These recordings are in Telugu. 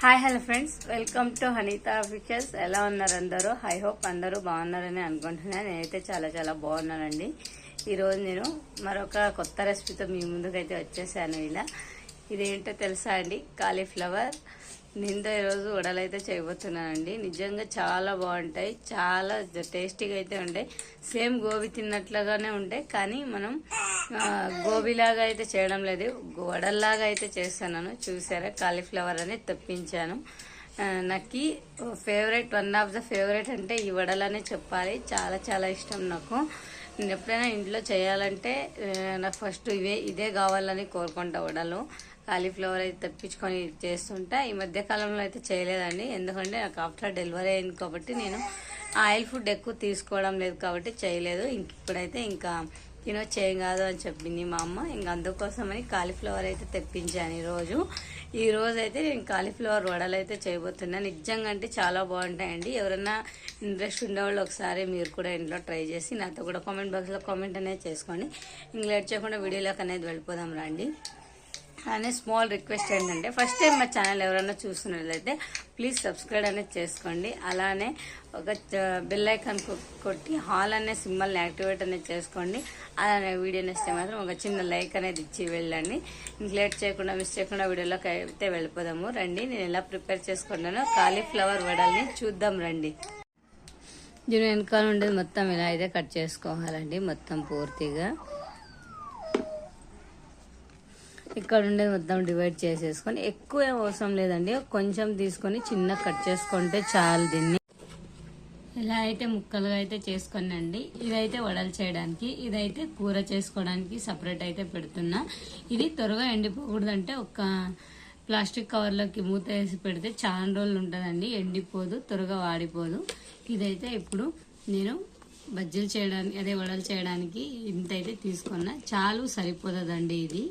Hi hello friends, welcome to Hanitha officials. ఎలా ఉన్నారు అందరూ? ఐ హోప్ అందరూ బాగున్నారని అనుకుంటున్నాను. నేనైతే చాలా చాలా బాగున్నానండి. ఈరోజు నేను మరొక కొత్త రెసిపీతో మీ ముందుకైతే వచ్చేసాను. ఇదేంటో తెలుసా అండి? కాలీఫ్లవర్. నేను ఈరోజు వడలైతే చేయబోతున్నానండి. నిజంగా చాలా బాగుంటాయి, చాలా టేస్టీగా అయితే ఉంటాయి. సేమ్ గోబీ తిన్నట్లుగానే ఉంటాయి, కానీ మనం గోబీలాగా అయితే చేయడం లేదు, వడల్లాగా అయితే చేస్తున్నాను. చూసారా, కాలీఫ్లవర్ అని తెప్పించాను. నాకు favourite, one of the favourite అంటే ఈ వడలనే చెప్పాలి. చాలా చాలా ఇష్టం నాకు. నేను ఎప్పుడైనా ఇంట్లో చేయాలంటే నాకు ఫస్ట్ ఇదే కావాలని కోరుకుంటా. వడలు కాలీఫ్లవర్ అయితే తెప్పించుకొని చేస్తుంటా. ఈ మధ్య కాలంలో అయితే చేయలేదండి, ఎందుకంటే నాకు ఆఫ్టర్ డెలివరీ అయింది కాబట్టి నేను ఆయిల్ ఫుడ్ ఎక్కువ తీసుకోవడం లేదు కాబట్టి చేయలేదు. ఇప్పుడైతే ఇంకా తినొచ్చేం కాదు అని చెప్పింది మా అమ్మ. ఇంక అందుకోసమని కాలీఫ్లవర్ అయితే తెప్పించాను ఈ రోజు అయితే నేను కాలీఫ్లవర్ వడలు అయితే చేయబోతున్నాను. నిజంగా అంటే చాలా బాగుంటాయండి. ఎవరైనా ఇంట్రెస్ట్ ఉండేవాళ్ళు ఒకసారి మీరు కూడా ఇంట్లో ట్రై చేసి నాతో కూడా కామెంట్ బాక్స్లో కామెంట్ అనేది చేసుకోండి. ఇంక లేట్ చేయకుండా వీడియోలోకి అనేది వెళ్ళిపోదాం రండి. అనే స్మాల్ రిక్వెస్ట్ ఏంటంటే, ఫస్ట్ టైం మా ఛానల్ ఎవరైనా చూస్తున్నట్లయితే ప్లీజ్ సబ్స్క్రైబ్ అనేది చేసుకోండి. అలానే ఒక బెల్ ఐకాన్ కొట్టి హాల్ అనే సింబల్ని యాక్టివేట్ అనేది చేసుకోండి. అలానే వీడియో నచ్చితే మాత్రం ఒక చిన్న లైక్ అనేది ఇచ్చి వెళ్ళండి. ఇంక లేట్ చేయకుండా మిస్ చేయకుండా వీడియోలోకి అయితే వెళ్ళిపోదాము రండి. నేను ఎలా ప్రిపేర్ చేసుకుంటానో కాలీఫ్లవర్ వడల్ని చూద్దాం రండి. దీని వెనకాల ఉండేది మొత్తం ఇలా అయితే కట్ చేసుకోవాలండి, మొత్తం పూర్తిగా. ఇక్కడ ఉండేది మొత్తం డివైడ్ చేసేసుకొని, ఎక్కువ అవసరం లేదండి, కొంచెం తీసుకొని చిన్న కట్ చేసుకుంటే చాలు. దీన్ని ఇలా అయితే ముక్కలుగా అయితే చేసుకోనండి. ఇదైతే వడలు చేయడానికి, ఇదైతే కూర చేసుకోవడానికి సపరేట్ అయితే పెడుతున్నా. ఇది త్వరగా ఎండిపోకూడదంటే ఒక ప్లాస్టిక్ కవర్లోకి మూత వేసి పెడితే చాలా రోజులు ఉంటుందండి, ఎండిపోదు, త్వరగా వాడిపోదు. ఇదైతే ఇప్పుడు నేను బజ్జీలు చేయడానికి, అదే వడలు చేయడానికి ఇంతైతే తీసుకున్నా. చాలు, సరిపోతుందండి. ఇది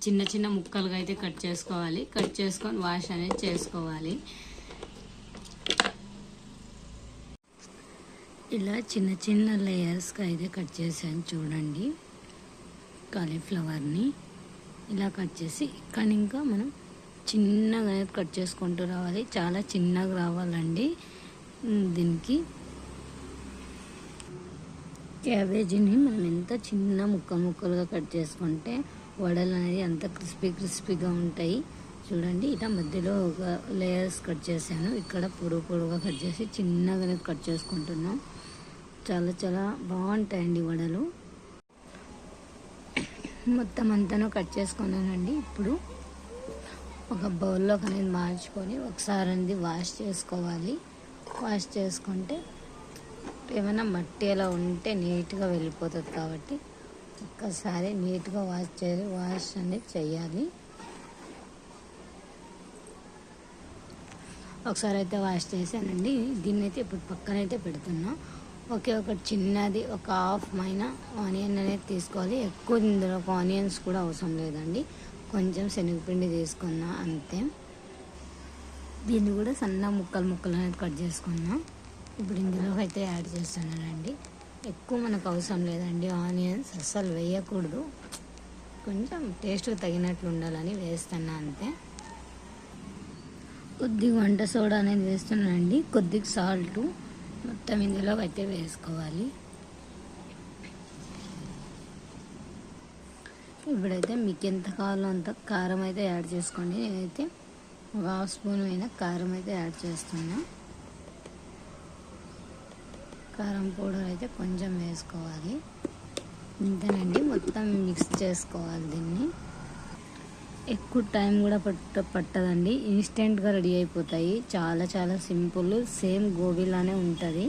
చిన్న చిన్న ముక్కలుగా అయితే కట్ చేసుకోవాలి. కట్ చేసుకొని వాష్ అనేది చేసుకోవాలి. ఇలా చిన్న చిన్న లేయర్స్గా అయితే కట్ చేసాను చూడండి. కాలీఫ్లవర్ని ఇలా కట్ చేసి ఇక్కడ ఇంకా మనం చిన్నగా కట్ చేసుకుంటూ రావాలి. చాలా చిన్నగా రావాలండి. దీనికి క్యాబేజీని మనం ఎంత చిన్న ముక్కలుగా కట్ చేసుకుంటే వడలు అనేది అంత క్రిస్పీగా ఉంటాయి. చూడండి, ఇలా మధ్యలో ఒక లేయర్స్ కట్ చేశాను. ఇక్కడ పొడుగుగా కట్ చేసి చిన్నగానే కట్ చేసుకుంటున్నాం. చాలా చాలా బాగుంటాయండి వడలు. మొత్తం అంతా కట్ చేసుకున్నానండి. ఇప్పుడు ఒక బౌల్లో అనేది మార్చుకొని ఒకసారి అనేది వాష్ చేసుకోవాలి. వాష్ చేసుకుంటే ఏమైనా మట్టి అలా ఉంటే నీట్గా వెళ్ళిపోతుంది కాబట్టి ఒక్కసారి నీట్గా వాష్ అనేది చేయాలి. ఒకసారి అయితే వాష్ చేశానండి. దీన్ని అయితే ఇప్పుడు పక్కనైతే పెడుతున్నా. ఒకటి చిన్నది ఒక హాఫ్ ఆనియన్ అనేది తీసుకోవాలి. ఎక్కువ ఇందులో ఆనియన్స్ కూడా అవసరం లేదండి, కొంచెం శనగపిండి తీసుకున్నా అంతే. దీన్ని కూడా సన్న ముక్కలు అనేది కట్ చేసుకున్నా. ఇప్పుడు ఇందులో అయితే యాడ్ చేస్తున్నానండి. ఎక్కువ మనకు అవసరం లేదండి, ఆనియన్స్ అస్సలు వేయకూడదు, కొంచెం టేస్ట్ తగినట్లు ఉండాలని వేస్తున్నా అంతే. కొద్దిగా వంట సోడా అనేది వేస్తున్నానండి, కొద్దిగా సాల్ట్ మొత్తం ఇందులో అయితే వేసుకోవాలి. ఇప్పుడైతే మీకు ఎంత కావాలో అంత కారం అయితే యాడ్ చేసుకోండి. నేనైతే ఒక హాఫ్ స్పూన్ అయినా కారం అయితే యాడ్ చేస్తున్నా. కారం పౌడర్ అయితే కొంచెం వేసుకోవాలి. ఇంతేనండి, మొత్తం మిక్స్ చేసుకోవాలి. దీన్ని ఎక్కువ టైం కూడా పట్టదండి, ఇన్స్టెంట్గా రెడీ అయిపోతాయి. చాలా చాలా సింపుల్, సేమ్ గోబీలానే ఉంటుంది,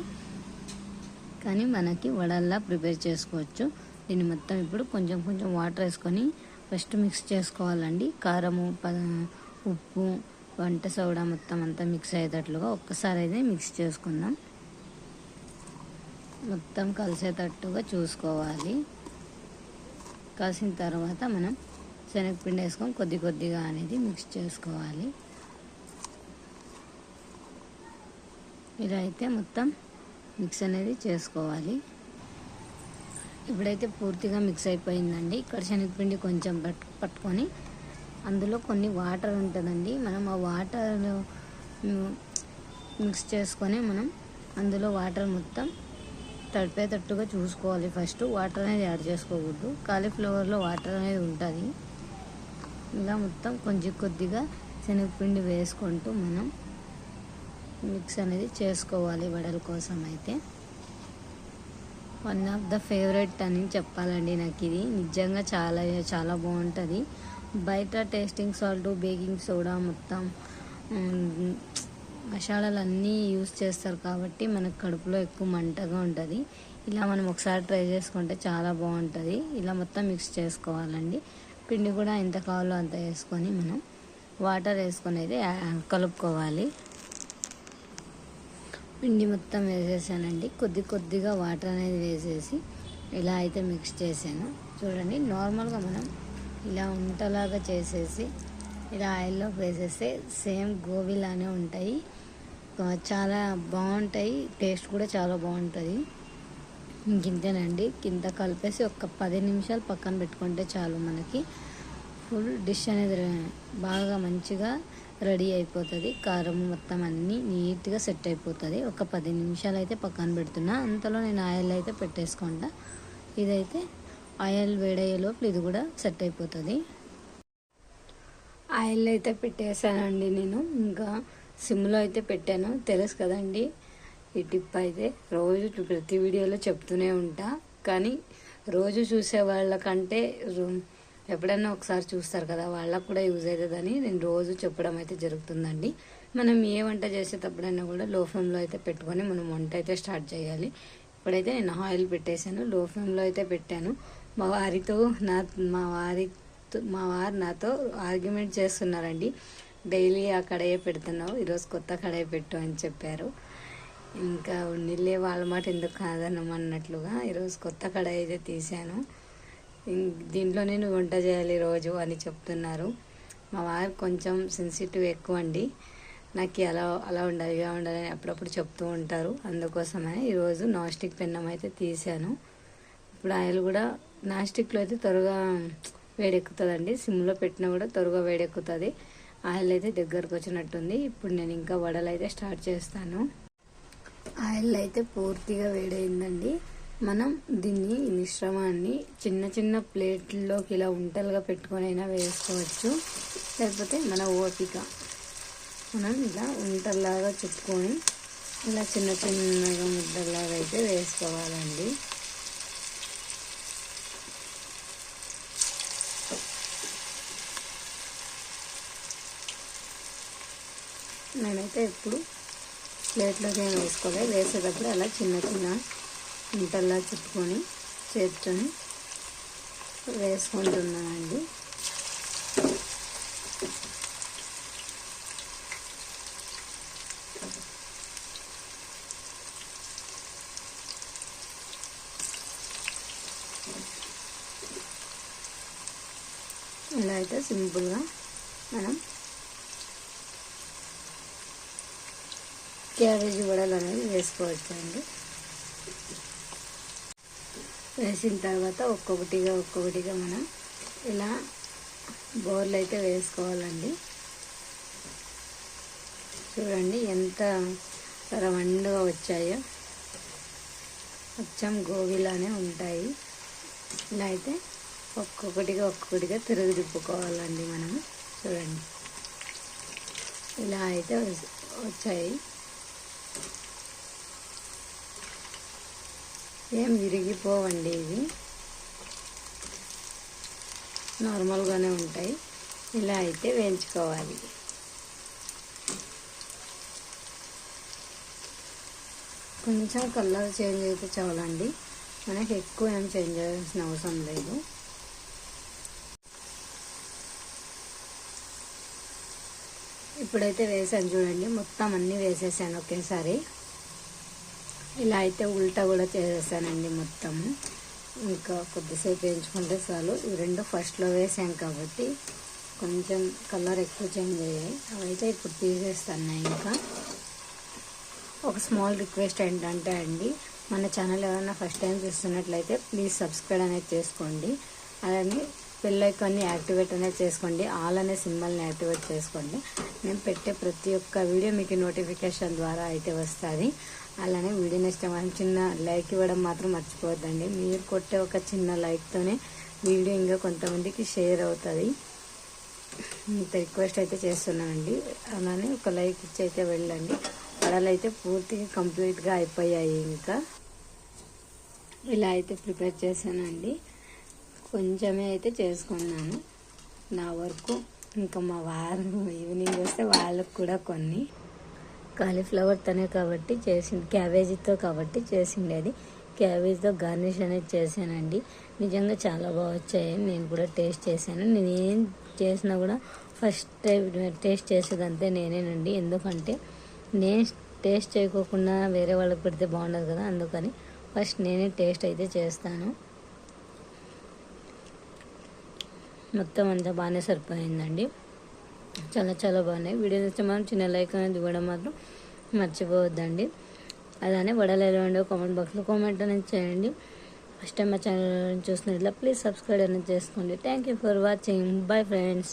కానీ మనకి వడల్లా ప్రిపేర్ చేసుకోవచ్చు. దీన్ని మొత్తం ఇప్పుడు కొంచెం వాటర్ వేసుకొని ఫస్ట్ మిక్స్ చేసుకోవాలండి. కారము, ఉప్పు, వంట సోడా మొత్తం అంతా మిక్స్ అయ్యేటట్లుగా ఒక్కసారి అయితే మిక్స్ చేసుకుందాం. మొత్తం కలిసేటట్టుగా చూసుకోవాలి. కలిసిన తర్వాత మనం శనగపిండి వేసుకొని కొద్దిగా అనేది మిక్స్ చేసుకోవాలి. ఇలా అయితే మొత్తం మిక్స్ అనేది చేసుకోవాలి. ఇప్పుడైతే పూర్తిగా మిక్స్ అయిపోయిందండి. ఇక్కడ శనగపిండి కొంచెం పట్టుకొని అందులో కొన్ని వాటర్ ఉంటుందండి. మనం ఆ వాటర్ మిక్స్ చేసుకొని మనం అందులో వాటర్ మొత్తం తడిపేటట్టుగా చూసుకోవాలి. ఫస్ట్ వాటర్ అనేది యాడ్ చేసుకోకూడదు. కాలీఫ్లవర్లో వాటర్ అనేది ఉంటుంది. ఇలా మొత్తం కొంచెం కొద్దిగా శనగపిండి వేసుకుంటూ మనం మిక్స్ అనేది చేసుకోవాలి. వడల కోసం అయితే వన్ ఆఫ్ ద ఫేవరెట్ అని చెప్పాలండి నాకు. ఇది నిజంగా చాలా చాలా బాగుంటుంది. బయట టేస్టింగ్ సాల్ట్, బేకింగ్ సోడా, మొత్తం మసాలాలు అన్నీ యూస్ చేస్తారు కాబట్టి మనకు కడుపులో ఎక్కువ మంటగా ఉంటుంది. ఇలా మనం ఒకసారి ట్రై చేసుకుంటే చాలా బాగుంటుంది. ఇలా మొత్తం మిక్స్ చేసుకోవాలండి. పిండి కూడా ఎంత కావాలో అంత వేసుకొని మనం వాటర్ వేసుకొని అయితే కలుపుకోవాలి. పిండి మొత్తం వేసేసానండి. కొద్దిగా వాటర్ అనేది వేసేసి ఇలా అయితే మిక్స్ చేశాను. చూడండి, నార్మల్గా మనం ఇలా ఉంటలాగా చేసేసి ఇలా ఆయిల్లో వేసేస్తే సేమ్ గోబీలానే ఉంటాయి. చాలా బాగుంటాయి. టేస్ట్ కూడా చాలా బాగుంటుంది. ఇంతేనండి. కింద కలిపేసి ఒక 10 నిమిషాలు పక్కన పెట్టుకుంటే చాలు. మనకి ఫుల్ డిష్ అనేది బాగా మంచిగా రెడీ అయిపోతుంది. కారం మొత్తం అన్నీ నీట్గా సెట్ అయిపోతుంది. ఒక 10 నిమిషాలు అయితే పక్కన పెడుతున్నా. అంతలో నేను ఆయిల్ అయితే పెట్టేసుకుంటా. ఇదైతే ఆయిల్ వేడయ్యేలోపు ఇది కూడా సెట్ అయిపోతుంది. ఆయిల్ అయితే పెట్టేసానండి నేను. ఇంకా సిమ్లో అయితే పెట్టాను. తెలుసు కదండి ఈ టిప్ అయితే. రోజు ప్రతి వీడియోలో చెప్తూనే ఉంటా. కానీ రోజు చూసే వాళ్ళకంటే ఎప్పుడైనా ఒకసారి చూస్తారు కదా, వాళ్ళకు కూడా యూజ్ అవుతుందని నేను రోజు చెప్పడం అయితే జరుగుతుందండి. మనం ఏ వంట చేసేటప్పుడైనా కూడా లో ఫ్లేమ్లో అయితే పెట్టుకొని మనం వంట అయితే స్టార్ట్ చేయాలి. ఇప్పుడైతే నేను ఆయిల్ పెట్టేశాను. లో ఫ్లేమ్లో అయితే పెట్టాను. మా వారు నాతో ఆర్గ్యుమెంట్ చేస్తున్నారండి. డైలీ ఆ కడాయి పెడుతున్నావు, ఈరోజు కొత్త కడాయి పెట్టు అని చెప్పారు. ఇంకా ఉన్నిలే వాళ్ళ మాట ఎందుకు కాదన్నమన్నట్లుగా ఈరోజు కొత్త కడాయి అయితే తీశాను. దీంట్లో నేను వంట చేయాలి రోజు అని చెప్తున్నారు. మా వారు కొంచెం సెన్సిటివ్ ఎక్కువ అండి. నాకు అలా ఉండాలి ఇలా ఉండాలని అప్పుడప్పుడు చెప్తూ ఉంటారు. అందుకోసమని ఈరోజు నాన్ స్టిక్ పెన్నం అయితే తీశాను. ఇప్పుడు ఆయిల్ కూడా నాన్ స్టిక్లో అయితే త్వరగా వేడెక్కుతుందండి. సిమ్లో పెట్టినా కూడా త్వరగా వేడెక్కుతుంది. ఆయిల్ అయితే దగ్గరకు వచ్చినట్టుంది. ఇప్పుడు నేను ఇంకా వడలు అయితే స్టార్ట్ చేస్తాను. ఆయిల్ అయితే పూర్తిగా వేడైందండి. మనం దీన్ని మిశ్రమాన్ని చిన్న ప్లేట్లోకి ఇలా ఉంటలుగా పెట్టుకొని అయినా వేసుకోవచ్చు. లేకపోతే మన ఓపిక మనం ఇలా ఉంటల్లాగా చుట్టుకొని ఇలా చిన్నగా ముద్దలాగా అయితే వేసుకోవాలండి. నేనైతే ఎప్పుడు ప్లేట్లోకి ఏం వేసుకోలేదు. వేసేటప్పుడు అలా చిన్న ఇంతలా చుట్టుకొని చేర్చుకొని వేసుకుంటున్నానండి. ఇలా అయితే సింపుల్గా మనం క్యాబేజీ వడలు అనేది వేసుకోవచ్చండి. వేసిన తర్వాత ఒక్కొక్కటిగా మనం ఇలా బౌల్ అయితే వేసుకోవాలండి. చూడండి ఎంత రౌండ్గా వచ్చాయో, అచ్చం గోబీలానే ఉంటాయి. ఇలా అయితే ఒక్కొక్కటిగా తిరుగు తిప్పుకోవాలండి మనం. చూడండి ఇలా అయితే వచ్చాయి. ఏం విరిగిపోవండి, ఇవి నార్మల్గానే ఉంటాయి. ఇలా అయితే వేయించుకోవాలి. కొంచెం కలర్ చేంజ్ అయితే చాలండి, మనకి ఎక్కువ ఏం చేంజ్ చేయాల్సిన అవసరం లేదు. ఇప్పుడైతే వేసాను చూడండి, మొత్తం అన్నీ వేసేసాను ఒకేసారి. ఇలా అయితే ఉల్టా కూడా చేసేసానండి మొత్తము. ఇంకా కొద్దిసేపు వేయించుకుంటే చాలు. ఇవి రెండు ఫస్ట్లో వేసాం కాబట్టి కొంచెం కలర్ ఎక్కువ చేంజ్ అయ్యాయి. అవైతే ఇప్పుడు తీసేస్తాను. ఇంకా ఒక స్మాల్ రిక్వెస్ట్ ఏంటంటే అండి, మన ఛానల్ ఎవరైనా ఫస్ట్ టైం చూస్తున్నట్లయితే ప్లీజ్ సబ్స్క్రైబ్ అనేది చేసుకోండి. అలానే బెల్ ఐకాన్ని యాక్టివేట్ అనేది చేసుకోండి, ఆల్ అనే సింబల్ని యాక్టివేట్ చేసుకోండి. నేను పెట్టే ప్రతి ఒక్క వీడియో మీకు నోటిఫికేషన్ ద్వారా అయితే వస్తుంది. అలానే వీడియో ఇష్టం చిన్న లైక్ ఇవ్వడం మాత్రం మర్చిపోవద్దండి. మీరు కొట్టే ఒక చిన్న లైక్తోనే వీడియో ఇంకా కొంతమందికి షేర్ అవుతుంది. ఇంత రిక్వెస్ట్ అయితే చేస్తున్నానండి. అలానే ఒక లైక్ ఇచ్చి అయితే వెళ్ళండి. వడలు అయితే పూర్తిగా కంప్లీట్గా అయిపోయాయి. ఇంకా ఇలా అయితే ప్రిపేర్ చేశానండి. కొంచెమే అయితే చేసుకున్నాను నా వరకు. ఇంకా మా వారు ఈవినింగ్ వస్తే వాళ్ళకు కూడా కొన్ని కాలీఫ్లవర్తోనే కాబట్టి చేసింది, క్యాబేజీతో కాబట్టి చేసిండేది. క్యాబేజ్తో గార్నిష్ అనేది చేశానండి. నిజంగా చాలా బాగా వచ్చాయి. నేను కూడా టేస్ట్ చేశాను. నేను ఏం చేసినా కూడా ఫస్ట్ టైం టేస్ట్ చేసేదంతే నేనేనండి. ఎందుకంటే నేను టేస్ట్ చేయకోకుండా వేరే వాళ్ళకి పెడితే బాగుండదు కదా, అందుకని ఫస్ట్ నేనే టేస్ట్ అయితే చేస్తాను. మొత్తం అంతా బాగానే సరిపోయిందండి. చాలా చాలా బాగున్నాయి. వీడియో నచ్చితే మనం చిన్న లైక్ అనేది ఇవ్వడం మాత్రం మర్చిపోవద్దండి. అలానే వడలు ఎలా ఉండో కామెంట్ బాక్స్లో కామెంట్ అనేది చేయండి. ఫస్ట్ టైం మా ఛానల్ చూసినట్లా ప్లీజ్ సబ్స్క్రైబ్ అనేది చేసుకోండి. Thank you for watching. Bye friends.